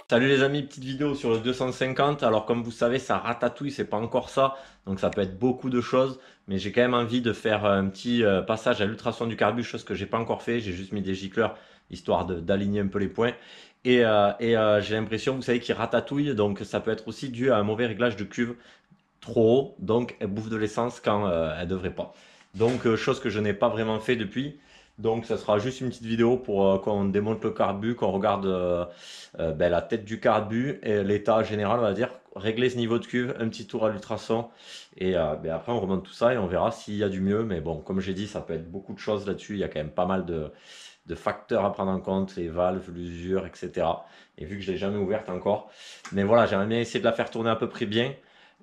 Salut les amis, petite vidéo sur le 250. Alors comme vous savez, ça ratatouille, c'est pas encore ça, donc ça peut être beaucoup de choses, mais j'ai quand même envie de faire un petit passage à l'ultrason du carbu, chose que j'ai pas encore fait. J'ai juste mis des gicleurs histoire d'aligner un peu les points, et j'ai l'impression, vous savez, qu'il ratatouille, donc ça peut être aussi dû à un mauvais réglage de cuve trop haut, donc elle bouffe de l'essence quand elle devrait pas. Donc chose que je n'ai pas vraiment fait depuis. Donc ça sera juste une petite vidéo pour qu'on démonte le carbu, qu'on regarde la tête du carbu et l'état général, on va dire, régler ce niveau de cuve, un petit tour à l'ultrason, et après on remonte tout ça et on verra s'il y a du mieux. Mais bon, comme j'ai dit, ça peut être beaucoup de choses là-dessus, il y a quand même pas mal de facteurs à prendre en compte, les valves, l'usure, etc. Et vu que je l'ai jamais ouverte encore, mais voilà, j'aimerais bien essayer de la faire tourner à peu près bien.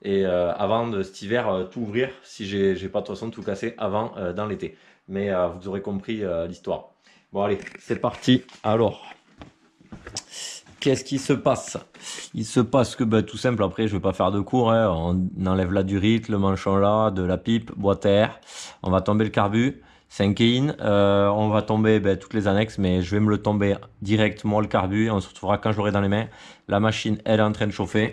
Et avant de cet hiver, tout ouvrir, si j'ai pas de toute façon tout casser avant dans l'été. Mais vous aurez compris l'histoire. Bon allez, c'est parti. Alors, qu'est-ce qui se passe? Il se passe que tout simple, après je vais pas faire de cours, hein. On enlève la durite, le manchon là, de la pipe, boîte à air. On va tomber le carbu, 5 in, on va tomber toutes les annexes, mais je vais me le tomber directement le carbu. On se retrouvera quand je l'aurai dans les mains. La machine elle est en train de chauffer.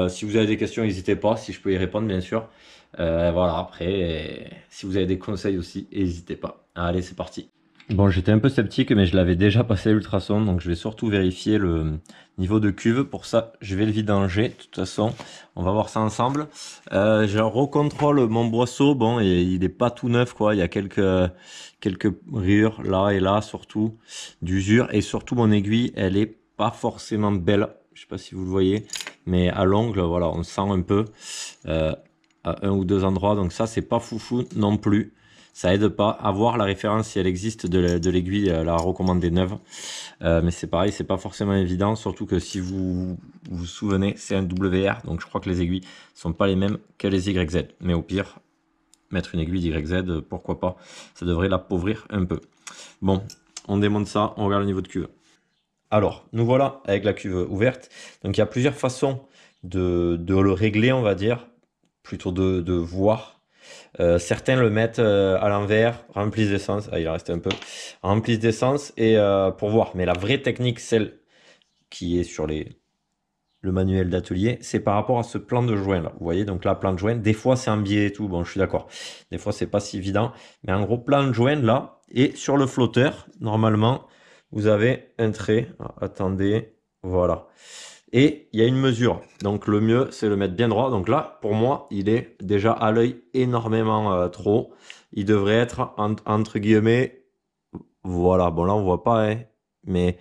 Si vous avez des questions, n'hésitez pas, si je peux y répondre bien sûr. Voilà, après, si vous avez des conseils aussi, n'hésitez pas. Allez, c'est parti. Bon, j'étais un peu sceptique, mais je l'avais déjà passé l'ultrason, donc je vais surtout vérifier le niveau de cuve. Pour ça, je vais le vidanger. De toute façon, on va voir ça ensemble. Je recontrôle mon boisseau. Bon, et il n'est pas tout neuf, quoi. Il y a quelques rayures là et là, surtout d'usure. Et surtout, mon aiguille, elle est pas forcément belle. Je sais pas si vous le voyez, mais à l'ongle, voilà, on sent un peu à un ou deux endroits. Donc ça, c'est pas foufou non plus. Ça aide pas à voir la référence si elle existe de l'aiguille, la recommandée neuve. Mais c'est pareil, c'est pas forcément évident, surtout que si vous vous souvenez, c'est un WR, donc je crois que les aiguilles sont pas les mêmes que les YZ. Mais au pire, mettre une aiguille YZ, pourquoi pas, ça devrait l'appauvrir un peu. Bon, on démonte ça, on regarde le niveau de cuve. Alors, nous voilà avec la cuve ouverte. Donc il y a plusieurs façons de le régler, on va dire, plutôt de voir. Certains le mettent à l'envers, remplissent d'essence, il en reste un peu, remplissent d'essence et pour voir. Mais la vraie technique, celle qui est sur le manuel d'atelier, c'est par rapport à ce plan de joint là. Vous voyez, donc là, plan de joint, des fois c'est en biais et tout, bon, je suis d'accord. Des fois, c'est pas si évident. Mais en gros, plan de joint là, et sur le flotteur, normalement, vous avez un trait. Ah, attendez, voilà. Et il y a une mesure. Donc le mieux, c'est le mettre bien droit. Donc là, pour moi, il est déjà à l'œil énormément trop. Il devrait être entre guillemets. Voilà, bon là, on voit pas, hein, mais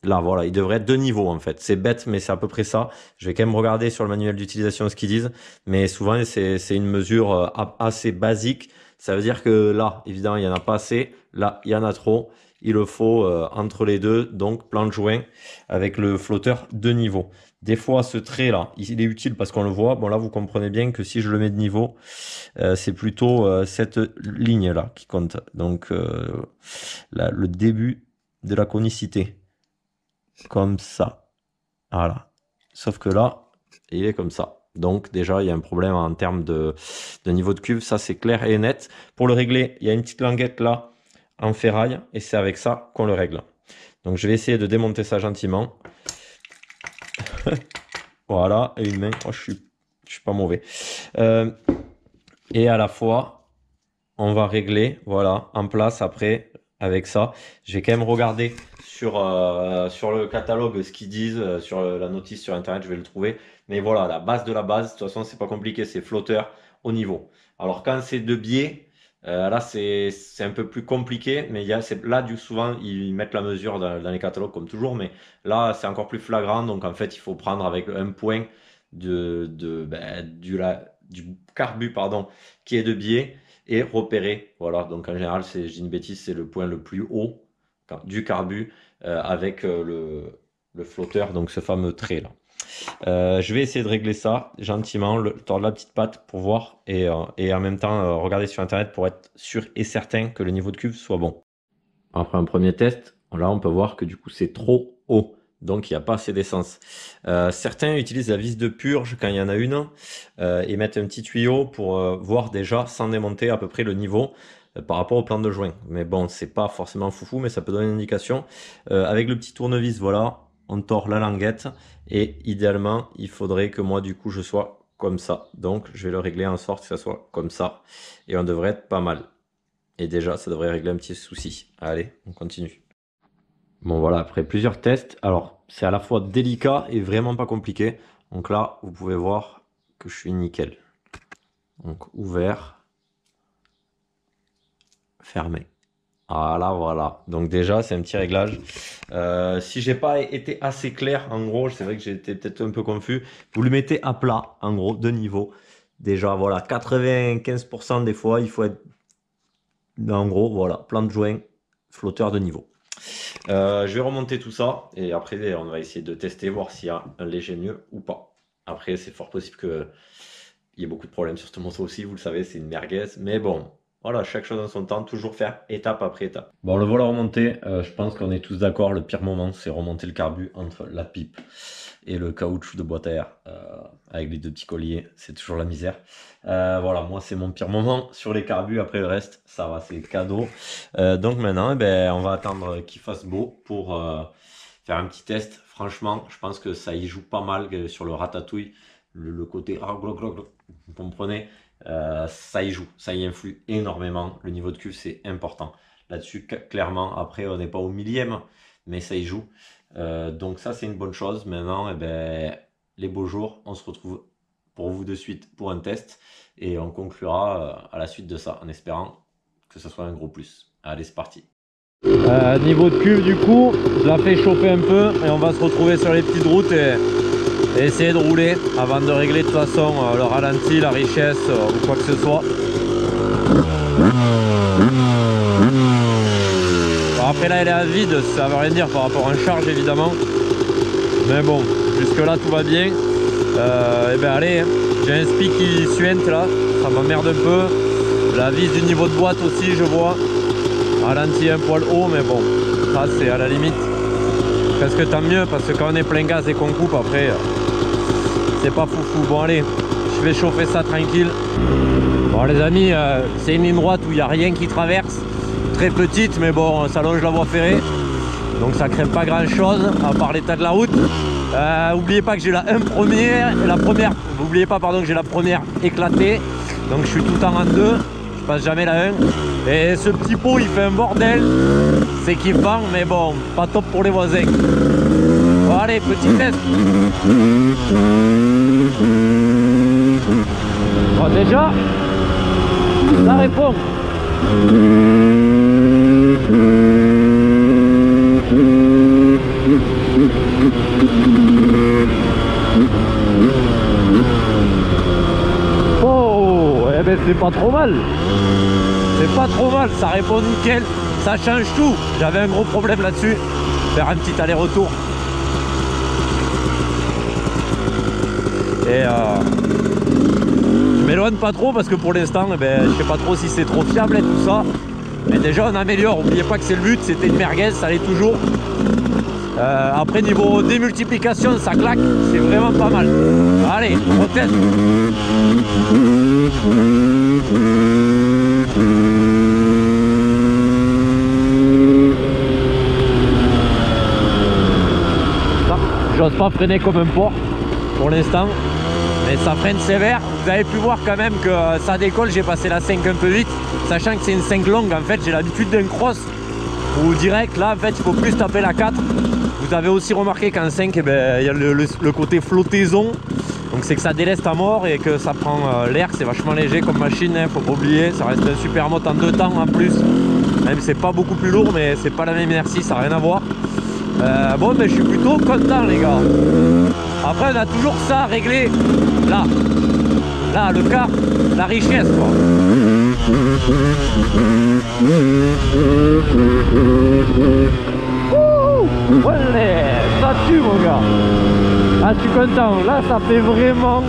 là, voilà, il devrait être de niveau en fait. C'est bête, mais c'est à peu près ça. Je vais quand même regarder sur le manuel d'utilisation ce qu'ils disent. Mais souvent, c'est une mesure assez basique. Ça veut dire que là, évidemment, il n'y en a pas assez. Là, il y en a trop. Il le faut entre les deux, donc plan de joint avec le flotteur de niveau. Des fois, ce trait-là, il est utile parce qu'on le voit. Bon, là, vous comprenez bien que si je le mets de niveau, c'est plutôt cette ligne-là qui compte. Donc, là, le début de la conicité. Comme ça. Voilà. Sauf que là, il est comme ça. Donc déjà, il y a un problème en termes de niveau de cuve. Ça, c'est clair et net. Pour le régler, il y a une petite languette là en ferraille et c'est avec ça qu'on le règle. Donc je vais essayer de démonter ça gentiment. Voilà, et une main. Oh, je suis pas mauvais. Et à la fois, on va régler, voilà, en place après avec ça. Je vais quand même regarder sur le catalogue ce qu'ils disent, sur la notice sur internet, je vais le trouver. Mais voilà, la base de la base, de toute façon, c'est pas compliqué, c'est flotteur au niveau. Alors quand c'est de biais, là c'est un peu plus compliqué, mais là souvent ils mettent la mesure dans les catalogues comme toujours, mais là c'est encore plus flagrant, donc en fait il faut prendre avec un point du carbu pardon, qui est de biais et repérer. Voilà, donc en général, je dis une bêtise, c'est le point le plus haut du carbu avec le flotteur, donc ce fameux trait là. Je vais essayer de régler ça gentiment, tordre la petite patte pour voir et en même temps regarder sur internet pour être sûr et certain que le niveau de cuve soit bon. Après un premier test, là on peut voir que du coup c'est trop haut. Donc il n'y a pas assez d'essence. Certains utilisent la vis de purge quand il y en a une et mettent un petit tuyau pour voir déjà sans démonter à peu près le niveau. par rapport au plan de joint. Mais bon, c'est pas forcément foufou, mais ça peut donner une indication. Avec le petit tournevis, voilà, on tord la languette et idéalement, il faudrait que moi, du coup, je sois comme ça. Donc, je vais le régler en sorte que ça soit comme ça et on devrait être pas mal. Et déjà, ça devrait régler un petit souci. Allez, on continue. Bon voilà, après plusieurs tests, alors c'est à la fois délicat et vraiment pas compliqué. Donc là, vous pouvez voir que je suis nickel. Donc ouvert, fermé. Voilà. Donc déjà, c'est un petit réglage. Si j'ai pas été assez clair, en gros, c'est vrai que j'ai été peut-être un peu confus. Vous le mettez à plat, en gros, de niveau. Déjà, voilà, 95% des fois, il faut être, en gros, voilà, plan de joint, flotteur de niveau. Je vais remonter tout ça et après on va essayer de tester, voir s'il y a un léger mieux ou pas. Après, c'est fort possible qu'il y ait beaucoup de problèmes sur cette moto aussi, vous le savez, c'est une merguez. Mais bon, voilà, chaque chose en son temps, toujours faire étape après étape. Bon, le voilà remonté, je pense qu'on est tous d'accord, le pire moment, c'est remonter le carbu entre la pipe et le caoutchouc de boîte à air avec les deux petits colliers, c'est toujours la misère. Voilà, moi c'est mon pire moment sur les carbus, après le reste ça va, c'est cadeau. Donc maintenant eh ben, on va attendre qu'il fasse beau pour faire un petit test. Franchement je pense que ça y joue pas mal sur le ratatouille, le côté vous comprenez, ça y joue, ça y influe énormément, le niveau de cuve c'est important là-dessus. Clairement après on n'est pas au millième mais ça y joue. Donc ça c'est une bonne chose. Maintenant eh ben, les beaux jours, on se retrouve pour vous de suite pour un test et on conclura à la suite de ça en espérant que ce soit un gros plus. Allez, c'est parti. Niveau de cuve du coup, je la fais chauffer un peu et on va se retrouver sur les petites routes et essayer de rouler avant de régler de toute façon le ralenti, la richesse ou quoi que ce soit. Alors après là elle est à vide, ça veut rien dire par rapport à un charge évidemment. Mais bon, jusque là tout va bien. Et ben allez, j'ai un spi qui suinte là, ça m'emmerde un peu. La vis du niveau de boîte aussi je vois. Ralenti un poil haut mais bon, ça c'est à la limite. Presque tant mieux parce que quand on est plein gaz et qu'on coupe après, c'est pas foufou. Bon allez, je vais chauffer ça tranquille. Bon les amis, c'est une ligne droite où il n'y a rien qui traverse. Très petite mais bon, ça longe la voie ferrée. Donc ça craint pas grand chose à part l'état de la route. N'oubliez pas que j'ai n'oubliez pas pardon que j'ai la première éclatée. Donc je suis tout le temps en deux, je passe jamais la 1. Et ce petit pot il fait un bordel. C'est kiffant mais bon, pas top pour les voisins. Bon allez, petit test. Bon déjà, ça répond. Oh, eh ben c'est pas trop mal. C'est pas trop mal, ça répond nickel. Ça change tout. J'avais un gros problème là-dessus. Faire un petit aller-retour. Et je m'éloigne pas trop parce que pour l'instant, eh ben, je sais pas trop si c'est trop fiable et tout ça. Mais déjà on améliore, n'oubliez pas que c'est le but, c'était une merguez, ça l'est toujours. Après niveau démultiplication, ça claque, c'est vraiment pas mal. Allez, on teste. J'ose pas freiner comme un porc pour l'instant, mais ça freine sévère. Vous avez pu voir quand même que ça décolle, j'ai passé la 5 un peu vite, sachant que c'est une 5 longue. En fait j'ai l'habitude d'un cross ou direct, là en fait il faut plus taper la 4. Vous avez aussi remarqué qu'en 5 eh ben, il y a le côté flottaison, donc c'est que ça déleste à mort et que ça prend l'air. C'est vachement léger comme machine, hein, faut pas oublier, ça reste un super mote en 2 temps en plus, même c'est pas beaucoup plus lourd mais c'est pas la même inertie, ça n'a rien à voir. Bon ben je suis plutôt content les gars. Après on a toujours ça à régler. Là le quart, la richesse quoi. Ouh, ouais, ça tue mon gars. Ah je suis content. Là ça fait vraiment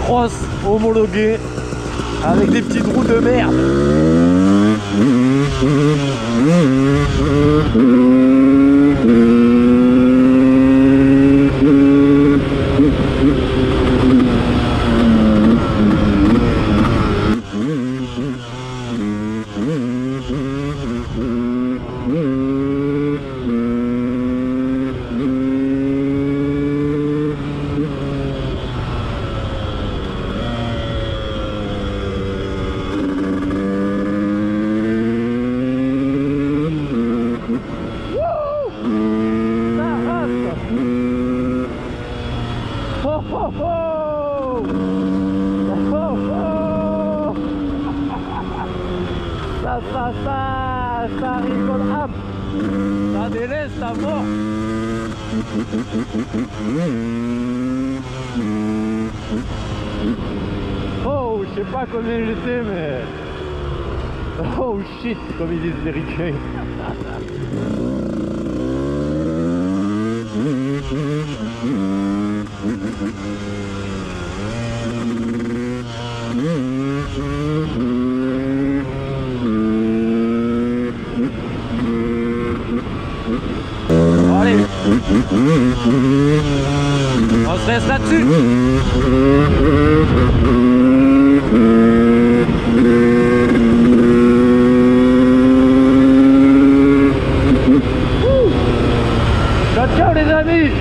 cross homologué avec des petites roues de merde. Ça rigole, hop, ça délaisse la mort. Oh, je sais pas combien j'étais, mais... Oh shit, comme ils disent les ricains. Allez, on se reste là-dessus. Ciao ciao les amis.